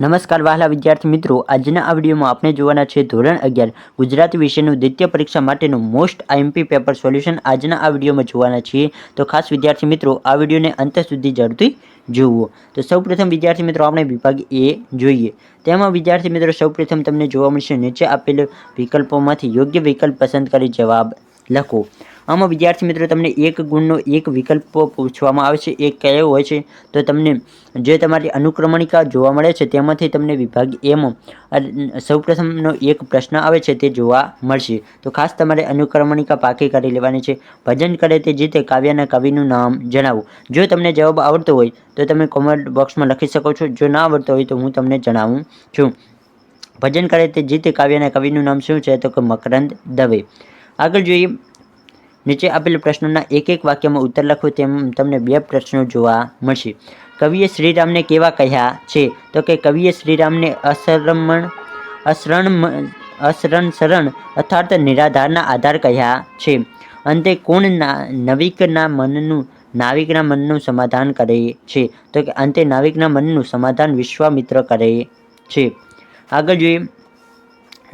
નમસ્કાર વહાલા વિદ્યાર્થી મિત્રો, આજના આ વિડીયોમાં આપણે જોવાના છે ધોરણ 11 ગુજરાતી વિષયનું દ્વિતીય પરીક્ષા માટેનું મોસ્ટ આઈએમપી પેપર સોલ્યુશન આજના આ વિડીયોમાં જોવાના છીએ। તો ખાસ વિદ્યાર્થી મિત્રો આ વિડીયોને અંત સુધી જરૂરથી જુઓ। તો સૌપ્રથમ વિદ્યાર્થી મિત્રો આપણે વિભાગ એ જોઈએ। તેમાં વિદ્યાર્થી મિત્રો સૌપ્રથમ તમને જોવા મળશે નીચે આપેલ વિકલ્પોમાંથી યોગ્ય વિકલ્પ પસંદ કરી જવાબ લખો। આમાં વિદ્યાર્થી મિત્રો તમને એક ગુણનો એક વિકલ્પ પૂછવામાં આવે છે। એ કયો હોય છે તો તમને જે તમારી અનુક્રમણિકા જોવા મળે છે તેમાંથી તમને વિભાગ એમાં સૌપ્રથમનો એક પ્રશ્ન આવે છે તે જોવા મળશે। તો ખાસ તમારે અનુક્રમણિકા પાકી કરી લેવાની છે। ભજન કરે તે જીતે કાવ્યના કવિનું નામ જણાવો। જો તમને જવાબ આવડતો હોય તો તમે કોમેન્ટ બોક્સમાં લખી શકો છો। જો ના આવડતો હોય તો હું તમને જણાવું છું। ભજન કરે તે જીતે કાવ્યના કવિનું નામ શું છે તો કે મકરંદ દવે। આગળ જોઈએ, નીચે આપેલ પ્રશ્નોના એક એક વાક્યમાં ઉત્તર લખો। તેમ તમને બે પ્રશ્નો જોવા મળશે। કવિએ શ્રીરામને કેવા કહ્યા છે તો કે કવિએ શ્રીરામને અશરણ અર્થાત નિરાધારના આધાર કહ્યા છે। અંતે કોણ નાવિકના મનનું સમાધાન કરે છે તો કે અંતે નાવિકના મનનું સમાધાન વિશ્વામિત્ર કરે છે। આગળ જોઈએ,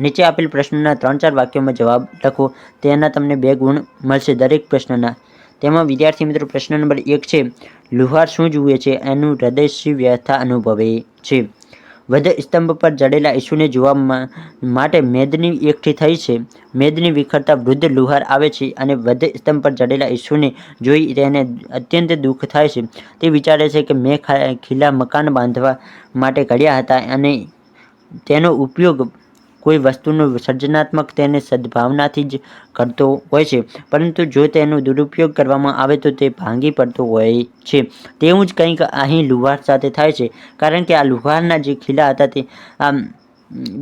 નીચે આપેલ પ્રશ્નોના 3-4 વાક્યોમાં જવાબ લખો। તેના તમને 2 ગુણ મળશે દરેક પ્રશ્નના। તેમાં વિદ્યાર્થી મિત્રો પ્રશ્ન નંબર 1 છે, લુહાર શું જુએ છે એનું હૃદય શી વ્યથા અનુભવે છે। વધ સ્તંભ પર જડેલા ઈસુને જોવા માટે મેદની એકઠી થઈ છે। મેદની વિખરતા વૃદ્ધ લુહાર આવે છે અને વધ સ્તંભ પર જડેલા ઈસુને જોઈ તેને અત્યંત દુઃખ થાય છે। તે વિચારે છે કે મેં ખીલા મકાન બાંધવા માટે ઘડ્યા હતા અને તેનો ઉપયોગ કોઈ વસ્તુનો સર્જનાત્મક તેને સદ્ભાવનાથી જ કરતો હોય છે, પરંતુ જો તેનો દુરુપયોગ કરવામાં આવે તો તે ભાંગી પડતો હોય છે। તેવું જ કંઈક અહીં લુહાર સાથે થાય છે, કારણ કે આ લુહારના જે ખીલા હતા તે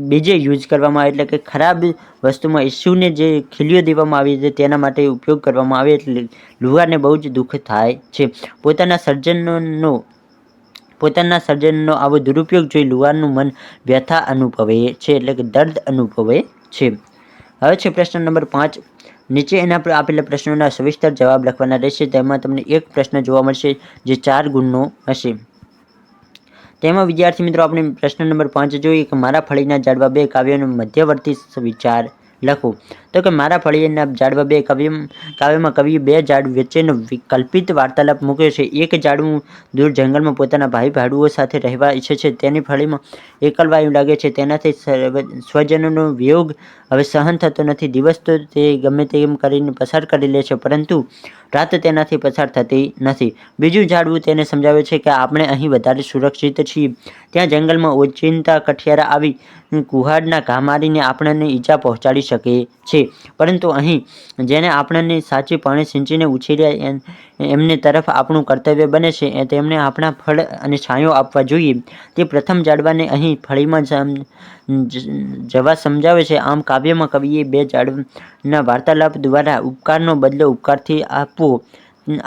બીજે યુઝ કરવામાં આવે, એટલે કે ખરાબ વસ્તુમાં ઈસુને જે ખીલીઓ દેવામાં આવી છે તેના માટે ઉપયોગ કરવામાં આવે એટલે લુહારને બહુ જ દુઃખ થાય છે। પોતાના સર્જનનો આવો દુરુપયોગ જોઈ લુહારનું મન વ્યથા અનુભવે છે, એટલે કે દર્દ અનુભવે છે। હવે છે પ્રશ્ન નંબર 5। નીચે એના પર આપેલા પ્રશ્નોના સવિસ્તર જવાબ લખવાના રહેશે। તેમાં તમને એક પ્રશ્ન જોવા મળશે જે 4 ગુણનો હશે। તેમાં વિદ્યાર્થી મિત્રો આપણે પ્રશ્ન નંબર 5 જોઈએ કે મારા ફળીના ઝાડવા 2 કાવ્યનો મધ્યવર્તી વિચાર લખો। તો કે મારા ફળીના ઝાડવા 2 કાવ્યમાં કવિએ 2 ઝાડ વચ્ચેનો કલ્પિત વાર્તાલાપ મૂક્યો છે। એક ઝાડવું દૂર જંગલમાં પોતાના ભાઈ ભાડુઓ સાથે રહેવા ઈચ્છે છે। તેની ફળીમાં એકલવાયું લાગે છે। તેનાથી સ્વજનોનો વિયોગ હવે સહન થતો નથી। દિવસ તો તે ગમે તેમ કરીને પસાર કરી લે છે, પરંતુ રાત તેનાથી પસાર થતી નથી। બીજું ઝાડવું તેને સમજાવે છે કે આપણે અહીં વધારે સુરક્ષિત છીએ। ત્યાં જંગલમાં ઓચિંતા કઠિયારા આવી કુહાડના ઘા મારીને આપણને ઈજા પહોંચાડી શકે છે, પરંતુ અહીં જેને આપણને સાચી પાણી સિંચીને ઉછેર્યા એમને તરફ આપણું કર્તવ્ય બને છે। તેમને આપણા ફળ અને છાંયો આપવા જોઈએ। તે પ્રથમ ઝાડવાને અહીં ફળીમાં જવા સમજાવે છે। આમ કાવ્યમાં કવિએ 2 ઝાડના વાર્તાલાપ દ્વારા ઉપકારનો બદલો ઉપકારથી આપવો।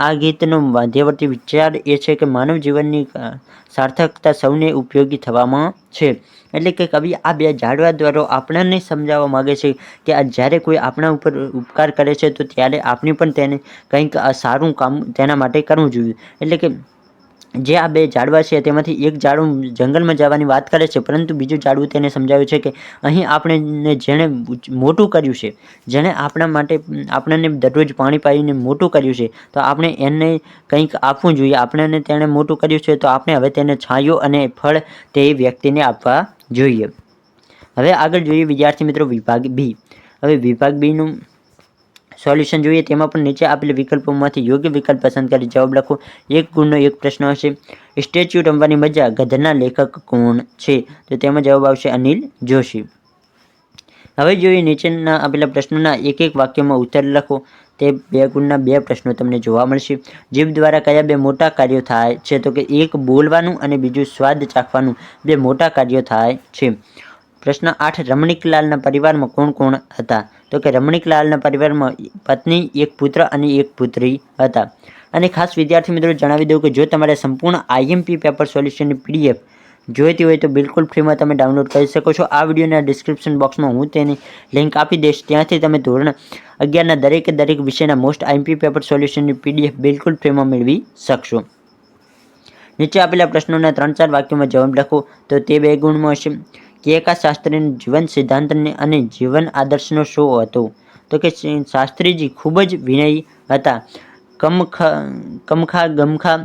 આ ગીતનો મધ્યવર્તી વિચાર એ છે કે માનવ જીવનની સાર્થકતા સૌને ઉપયોગી થવામાં છે। એટલે કે કવિ આ 2 ઝાડવા દ્વારા આપણને સમજાવવા માગે છે કે જ્યારે કોઈ આપણા ઉપર ઉપકાર કરે છે તો ત્યારે આપણે પણ તેને કંઈક સારું કામ તેના માટે કરવું જોઈએ। એટલે કે જે આ 2 ઝાડવા છે તેમાંથી એક ઝાડવું જંગલમાં જવાની વાત કરે છે, પરંતુ બીજું ઝાડવું તેને સમજાવે છે કે અહીં આપણને જેણે મોટું કર્યું છે, જેણે આપણા માટે આપણને દરરોજ પાણી પાઈને મોટું કર્યું છે, તો આપણે એને કંઈક આપવું જોઈએ। આપણને તેણે મોટું કર્યું છે તો આપણે હવે તેને છાંયો અને ફળ તે વ્યક્તિને આપવા જોઈએ। હવે આગળ જોઈએ વિદ્યાર્થી મિત્રો વિભાગ બી। હવે વિભાગ બીનું સોલ્યુશન જોઈએ। તેમાં પણ નીચે આપેલ વિકલ્પોમાંથી યોગ્ય વિકલ્પ પસંદ કરી જવાબ લખો। 1 ગુણનો એક પ્રશ્ન હશે। સ્ટેચ્યુ રમવાની મજા ગધના લેખક કોણ છે તો તેમાં જવાબ આવશે અનિલ જોશી। હવે જોઈએ નીચેના આપેલા પ્રશ્નોના એક એક વાક્યમાં ઉત્તર લખો। તે 2 ગુણના 2 પ્રશ્નો તમને જોવા મળશે। જીભ દ્વારા કયા 2 મોટા કાર્યો થાય છે તો કે એક બોલવાનું અને બીજું સ્વાદ ચાખવાનું 2 મોટા કાર્યો થાય છે। પ્રશ્ન 8, રમણીકલાલના પરિવારમાં કોણ કોણ હતા તો કે રમણીકલાલના પરિવારમાં પત્ની, એક પુત્ર અને એક પુત્રી હતા। અને ખાસ વિદ્યાર્થી મિત્રો જણાવી દઉં કે જો તમારે સંપૂર્ણ આઈએમપી પેપર સોલ્યુશનની પીડીએફ જોઈતી હોય તો બિલકુલ ફ્રીમાં તમે ડાઉનલોડ કરી શકો છો। આ વિડીયોના ડિસ્ક્રિપ્શન બોક્સમાં હું તેની લિંક આપી દઈશ। ત્યાંથી તમે ધોરણ 11ના દરેક વિષયના મોસ્ટ આઈએમપી પેપર સોલ્યુશનની પીડીએફ બિલકુલ ફ્રીમાં મેળવી શકશો। નીચે આપેલા પ્રશ્નોના 3-4 વાક્યોમાં જવાબ લખો તો તે 2 ગુણમાં હશે. કે શાસ્ત્રીનો જીવન સિદ્ધાંત અને જીવન આદર્શનો શો હતો? તો કે શાસ્ત્રીજી ખૂબ જ વિનયી હતા. કમખા ગમખા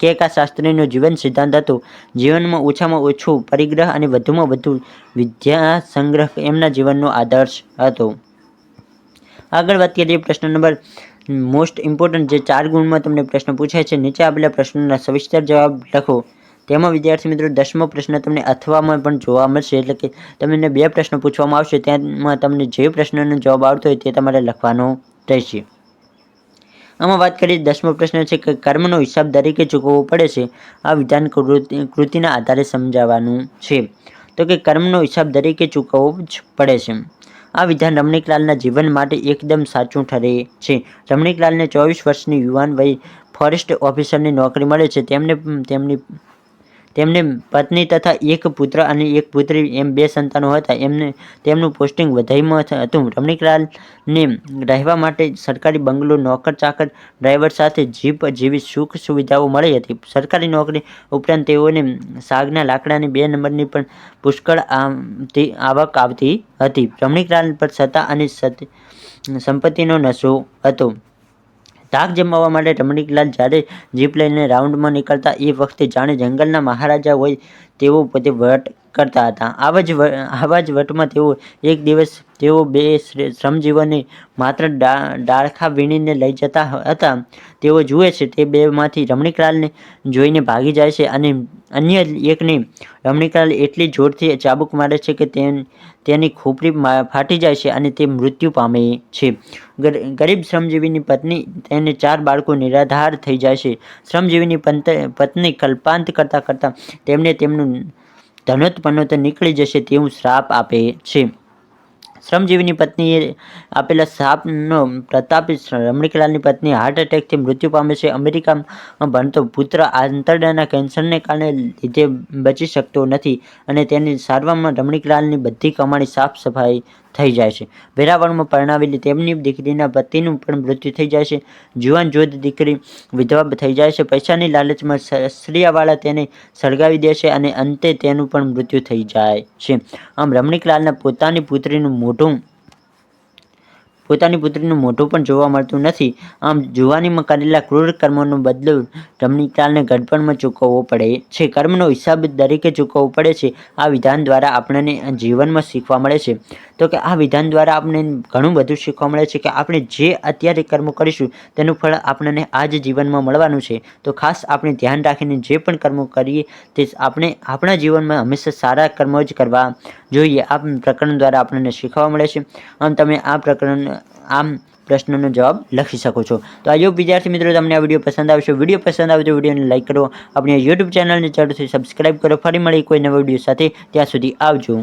કે શાસ્ત્રીનો જીવન સિદ્ધાંત હતો જીવનમાં ઓછામાં ઓછું પરિગ્રહ અને વધુમાં વધુ વિદ્યા સંગ્રહ એમના જીવનનો આદર્શ હતો. આગળ વાત કરીએ પ્રશ્ન નંબર મોસ્ટ ઇમ્પોર્ટન્ટ જે 4 ગુણમાં તમને પ્રશ્ન પૂછાય છે. નીચે આપેલા પ્રશ્નોના સવિસ્તર જવાબ લખો. તેમાં વિદ્યાર્થી મિત્રો 10મો પ્રશ્ન તમને અથવામાં પણ જોવા મળશે, એટલે કે તમને 2 પ્રશ્નો પૂછવામાં આવશે, તેમાં તમને જે પ્રશ્નનો જવાબ આવતો હોય તે તમારે લખવાનો રહેશે. આમાં વાત કરીએ 10મો પ્રશ્ન છે કે કર્મનો હિસાબ દરેકે ચૂકવવો પડે છે. આ વિધાન કૃતિના આધારે સમજાવવાનું છે. તો કે કર્મનો હિસાબ દરેકે ચૂકવવો જ પડે છે. આ વિધાન રમણીકલાલના જીવન માટે એકદમ સાચું ઠરે છે. રમણીકલાલને 24 વર્ષની યુવાન વયે ફોરેસ્ટ ઓફિસરની નોકરી મળે છે. તેમને પત્ની તથા 1 પુત્ર અને 1 પુત્રી એમ 2 સંતાનો હતા. તેમનું પોસ્ટિંગ વઘઈમાં હતું. રમણીકલાલને રહેવા માટે સરકારી બંગલો, નોકર ચાકર, ડ્રાઈવર સાથે જીપ જેવી સુખ સુવિધાઓ મળી હતી. સરકારી નોકરી ઉપરાંત તેઓને સાગના લાકડાની 2 નંબરની પણ પુષ્કળ આવક આવતી હતી. રમણીકલાલ પર સત્તા અને સંપત્તિનો નશો હતો. તાક જમાવવા માટે રમણીકલાલ જ્યારે જીપ લઈને રાઉન્ડમાં નીકળતા એ વખતે જાણે જંગલના મહારાજા હોય તેવો પોતે વટ કરતા હતા. આવા જ વટમાં એક દિવસ તેઓ 2 શ્રમજીવીઓને માત્ર ડાળખા વીણીને લઈ જતા હતા. તેઓ જુએ છે તે 2માંથી રમણીકલાલને જોઈને ભાગી જાય છે અને અન્ય એકને રમણીકલાલ એટલી જોરથી ચાબુક મારે છે કે તેની ખોપરી ફાટી જાય છે અને તે મૃત્યુ પામે છે. ગરીબ શ્રમજીવીની પત્ની તેને 4 બાળકો નિરાધાર થઈ જાય છે. શ્રમજીવીની પત્ની કલ્પાંત કરતાં કરતાં તેમને તેમનું ધનોત નીકળી જશે તેવું શ્રાપ આપે છે. શ્રમજીવીની પત્નીએ આપેલા શાપનો પ્રતાપ રમણીકલાલની પત્ની હાર્ટ એટેકથી મૃત્યુ પામે છે. અમેરિકામાં ભણતો પુત્ર આંતરડાના કેન્સરને કારણે લીધે બચી શકતો નથી અને તેની સારવારમાં રમણીકલાલની બધી કમાણી સાફ સફાઈ થઈ જાય છે. વેરાવળમાં પરણાવેલી તેમની દીકરીના પતિનું પણ મૃત્યુ થઈ જાય છે. જુવાન જોધ દીકરી વિધવા થઈ જાય છે. પૈસાની લાલચમાં સસરિયાવાળા તેને સળગાવી દે છે અને અંતે તેનું પણ મૃત્યુ થઈ જાય છે. આમ રમણીકલાલને પોતાની પુત્રીનું મોઢું પણ જોવા મળતું નથી. આમ જુવાનીમાં કરેલા ક્રૂર કર્મોનો બદલો રમણીકલાલને ગડપણમાં ચૂકવવો પડે છે. કર્મનો હિસાબ દરેકે ચૂકવવો પડે છે. આ વિધાન દ્વારા આપણને જીવનમાં શીખવા મળે છે. તો કે આ વિધાન દ્વારા આપણને ઘણું બધું શીખવા મળે છે કે આપણે જે અત્યારે કર્મો કરીશું તેનું ફળ આપણને આ જ જીવનમાં મળવાનું છે. તો ખાસ આપણે ધ્યાન રાખીને જે પણ કર્મો કરીએ તે આપણે આપણા જીવનમાં હંમેશા સારા કર્મો જ કરવા જોઈએ. આ પ્રકરણ દ્વારા આપણને શીખવા મળે છે. આમ તમે આ પ્રશ્નનો જવાબ લખી શકો છો. તો આ વિદ્યાર્થી મિત્રો તમને આ વિડીયો પસંદ આવશે. વિડીયો પસંદ આવે તો વિડીયોને લાઈક કરો. આપણી YouTube ચેનલને જરૂરથી સબસ્ક્રાઈબ કરો. ફરી મળી કોઈ નવા વિડીયો સાથે. ત્યાં સુધી આવજો.